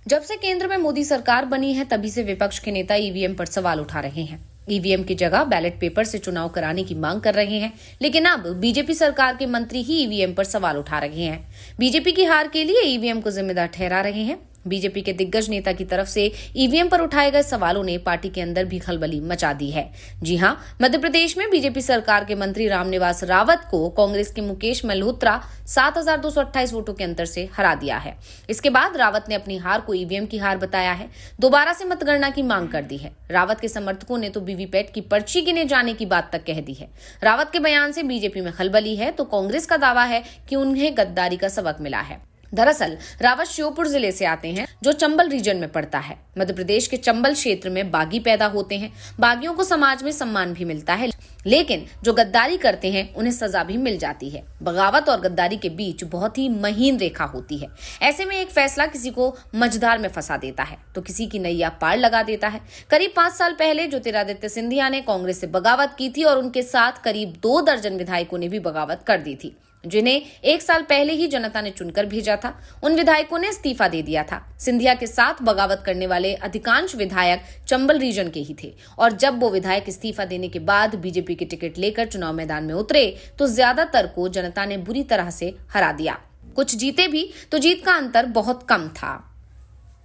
जब से केंद्र में मोदी सरकार बनी है तभी से विपक्ष के नेता ईवीएम पर सवाल उठा रहे हैं। ईवीएम की जगह बैलेट पेपर से चुनाव कराने की मांग कर रहे हैं, लेकिन अब बीजेपी सरकार के मंत्री ही ईवीएम पर सवाल उठा रहे हैं। बीजेपी की हार के लिए ईवीएम को जिम्मेदार ठहरा रहे हैं। बीजेपी के दिग्गज नेता की तरफ से ईवीएम पर उठाए गए सवालों ने पार्टी के अंदर भी खलबली मचा दी है। जी हां, मध्य प्रदेश में बीजेपी सरकार के मंत्री रामनिवास रावत को कांग्रेस के मुकेश मल्होत्रा 7,228 वोटों के अंतर से हरा दिया है। इसके बाद रावत ने अपनी हार को ईवीएम की हार बताया है। दोबारा से मतगणना की मांग कर दी है। रावत के समर्थकों ने तो वीवीपैट की पर्ची गिने जाने की बात तक कह दी है। रावत के बयान से बीजेपी में खलबली है तो कांग्रेस का दावा है कि उन्हें गद्दारी का सबक मिला है। दरअसल रावत श्योपुर जिले से आते हैं, जो चंबल रीजन में पड़ता है। मध्य प्रदेश के चंबल क्षेत्र में बागी पैदा होते हैं। बागियों को समाज में सम्मान भी मिलता है, लेकिन जो गद्दारी करते हैं उन्हें सजा भी मिल जाती है। बगावत और गद्दारी के बीच बहुत ही महीन रेखा होती है। ऐसे में एक फैसला किसी को मझधार में फंसा देता है तो किसी की नैया पार लगा देता है। करीब 5 साल पहले ज्योतिरादित्य सिंधिया ने कांग्रेस से बगावत की थी और उनके साथ करीब 2 दर्जन विधायकों ने भी बगावत कर दी थी, जिन्हें 1 साल पहले ही जनता ने चुनकर भेजा था। उन विधायकों ने इस्तीफा दे दिया था। सिंधिया के साथ बगावत करने वाले अधिकांश विधायक चंबल रीजन के ही थे और जब वो विधायक इस्तीफा देने के बाद बीजेपी की टिकट लेकर चुनाव मैदान में उतरे तो ज्यादातर को जनता ने बुरी तरह से हरा दिया। कुछ जीते भी तो जीत का अंतर बहुत कम था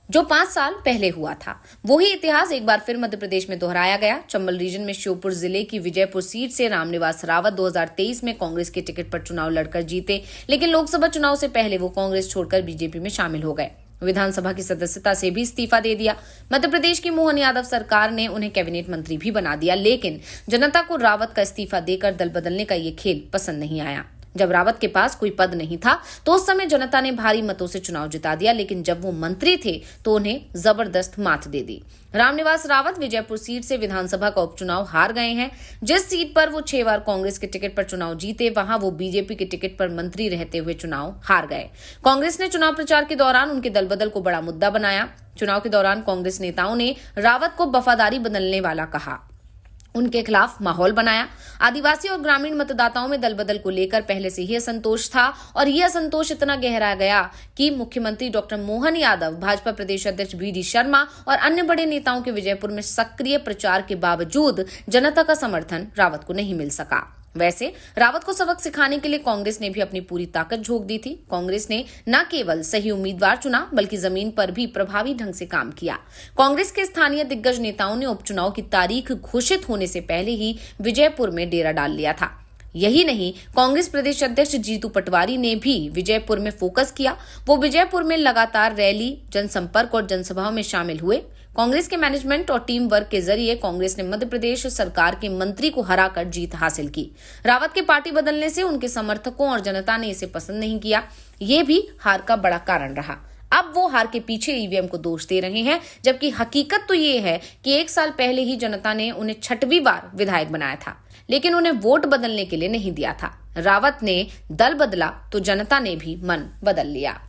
जो 5 साल पहले हुआ था। वही इतिहास एक बार फिर मध्य प्रदेश में दोहराया गया। चंबल रीजन में श्योपुर जिले की विजयपुर सीट से रामनिवास रावत 2023 में कांग्रेस के टिकट पर चुनाव लड़कर जीते, लेकिन लोकसभा चुनाव से पहले वो कांग्रेस छोड़कर बीजेपी में शामिल हो गए। विधानसभा की सदस्यता से भी इस्तीफा दे दिया। मध्य प्रदेश की मोहन यादव सरकार ने उन्हें कैबिनेट मंत्री भी बना दिया, लेकिन जनता को रावत का इस्तीफा देकर दल बदलने का ये खेल पसंद नहीं आया। जब रावत के पास कोई पद नहीं था तो उस समय जनता ने भारी मतों से चुनाव जिता दिया, लेकिन जब वो मंत्री थे तो उन्हें जबरदस्त मात दे दी। रामनिवास रावत विजयपुर सीट से विधानसभा का उपचुनाव हार गए हैं। जिस सीट पर वो 6 बार कांग्रेस के टिकट पर चुनाव जीते, वहां वो बीजेपी के टिकट पर मंत्री रहते हुए चुनाव हार गए। कांग्रेस ने चुनाव प्रचार के दौरान उनके दल बदल को बड़ा मुद्दा बनाया। चुनाव के दौरान कांग्रेस नेताओं ने रावत को वफादारी बदलने वाला कहा, उनके खिलाफ माहौल बनाया। आदिवासी और ग्रामीण मतदाताओं में दल बदल को लेकर पहले से ही असंतोष था और यह असंतोष इतना गहरा गया कि मुख्यमंत्री डॉक्टर मोहन यादव, भाजपा प्रदेश अध्यक्ष वी.डी. शर्मा और अन्य बड़े नेताओं के विजयपुर में सक्रिय प्रचार के बावजूद जनता का समर्थन रावत को नहीं मिल सका। वैसे रावत को सबक सिखाने के लिए कांग्रेस ने भी अपनी पूरी ताकत झोंक दी थी। कांग्रेस ने न केवल सही उम्मीदवार चुना बल्कि जमीन पर भी प्रभावी ढंग से काम किया। कांग्रेस के स्थानीय दिग्गज नेताओं ने उपचुनाव की तारीख घोषित होने से पहले ही विजयपुर में डेरा डाल लिया था। यही नहीं, कांग्रेस प्रदेश अध्यक्ष जीतू पटवारी ने भी विजयपुर में फोकस किया। वो विजयपुर में लगातार रैली, जनसंपर्क और जनसभाओं में शामिल हुए। कांग्रेस के मैनेजमेंट और टीम वर्क के जरिए कांग्रेस ने मध्य प्रदेश सरकार के मंत्री को हराकर जीत हासिल की। रावत के पार्टी बदलने से उनके समर्थकों और जनता ने इसे पसंद नहीं किया। ये भी हार का बड़ा कारण रहा। अब वो हार के पीछे ईवीएम को दोष दे रहे हैं, जबकि हकीकत तो ये है कि 1 साल पहले ही जनता ने उन्हें 6वीं बार विधायक बनाया था, लेकिन उन्हें वोट बदलने के लिए नहीं दिया था। रावत ने दल बदला तो जनता ने भी मन बदल लिया।